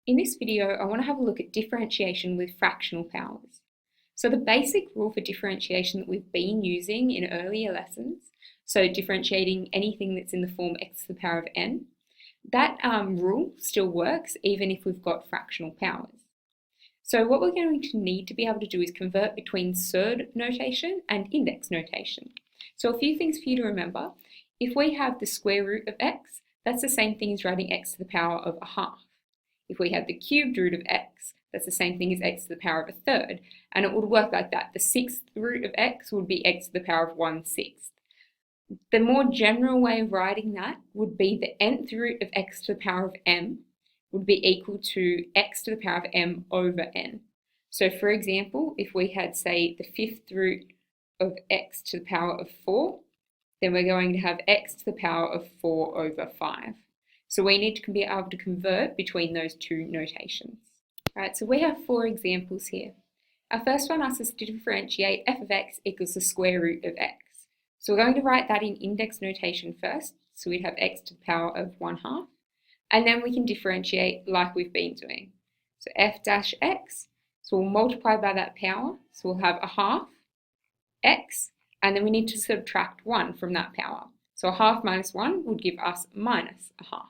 In this video, I want to have a look at differentiation with fractional powers. So the basic rule for differentiation that we've been using in earlier lessons, so differentiating anything that's in the form x to the power of n, that rule still works even if we've got fractional powers. So what we're going to need to be able to do is convert between surd notation and index notation. So a few things for you to remember. If we have the square root of x, that's the same thing as writing x to the power of a half. If we have the cubed root of x, that's the same thing as x to the power of a third, and it would work like that. The sixth root of x would be x to the power of 1/6. The more general way of writing that would be the nth root of x to the power of m would be equal to x to the power of m over n. So for example, if we had, say, the fifth root of x to the power of 4, then we're going to have x to the power of 4 over 5. So we need to be able to convert between those two notations. All right, so we have 4 examples here. Our first one asks us to differentiate f of x equals the square root of x. So we're going to write that in index notation first. So we'd have x to the power of 1/2. And then we can differentiate like we've been doing. So f dash x, so we'll multiply by that power. So we'll have a half x, and then we need to subtract 1 from that power. So a half minus 1 would give us minus a half.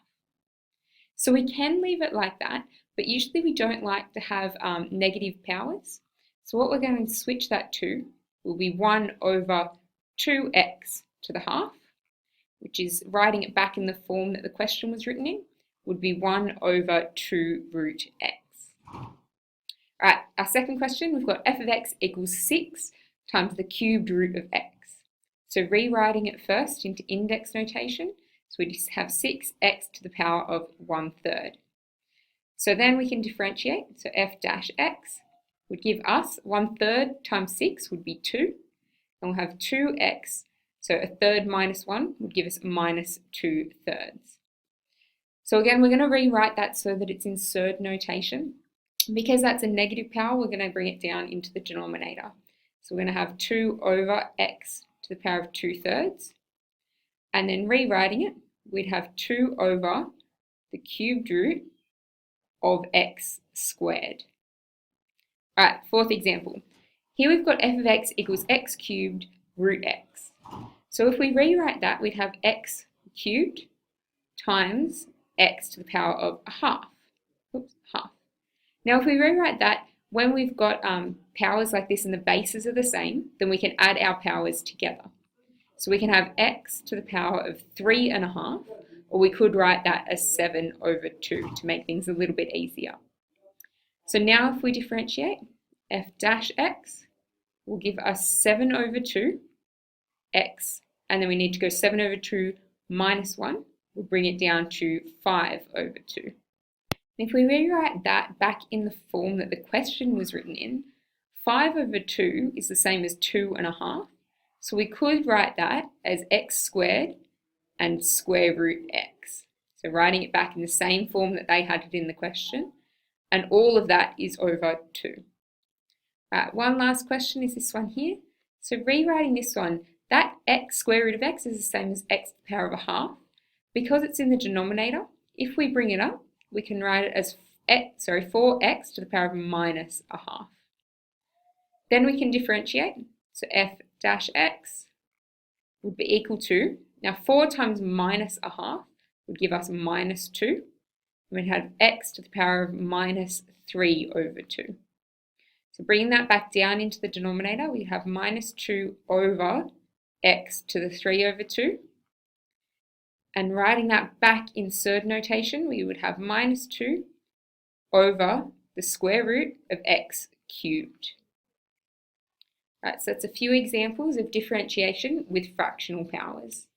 So we can leave it like that, but usually we don't like to have negative powers. So what we're going to switch that to will be 1 over 2x to the half, which is writing it back in the form that the question was written in, would be 1 over 2 root x. All right, our second question, we've got f of x equals 6 times the cubed root of x. So rewriting it first into index notation, so we just have 6x to the power of 1/3. So then we can differentiate, so f dash x would give us 1/3 times 6 would be 2, and we'll have 2x, so a third minus 1 would give us minus 2/3. So again, we're going to rewrite that so that it's in surd notation. Because that's a negative power, we're going to bring it down into the denominator. So we're going to have 2 over x to the power of 2/3. And then rewriting it, we'd have 2 over the cubed root of x squared. All right, fourth example. Here we've got f of x equals x cubed root x. So if we rewrite that, we'd have x cubed times x to the power of a half. Half. Now if we rewrite that, when we've got powers like this and the bases are the same, then we can add our powers together. So we can have x to the power of 3.5, or we could write that as 7 over 2 to make things a little bit easier. So now if we differentiate, f dash x will give us 7 over 2 x, and then we need to go 7 over 2 minus 1, we'll bring it down to 5 over 2. And if we rewrite that back in the form that the question was written in, 5 over 2 is the same as 2.5. So we could write that as x squared and square root x. So writing it back in the same form that they had it in the question. And all of that is over 2. One last question is this one here. So rewriting this one, that x square root of x is the same as x to the power of a half. Because it's in the denominator, if we bring it up, we can write it as 4x to the power of minus a half. Then we can differentiate. So f dash x would be equal to, now 4 times minus a half would give us minus 2. And we'd have x to the power of minus 3 over 2. So bringing that back down into the denominator, we have minus 2 over x to the 3 over 2. And writing that back in surd notation, we would have minus 2 over the square root of x cubed. Right, so that's a few examples of differentiation with fractional powers.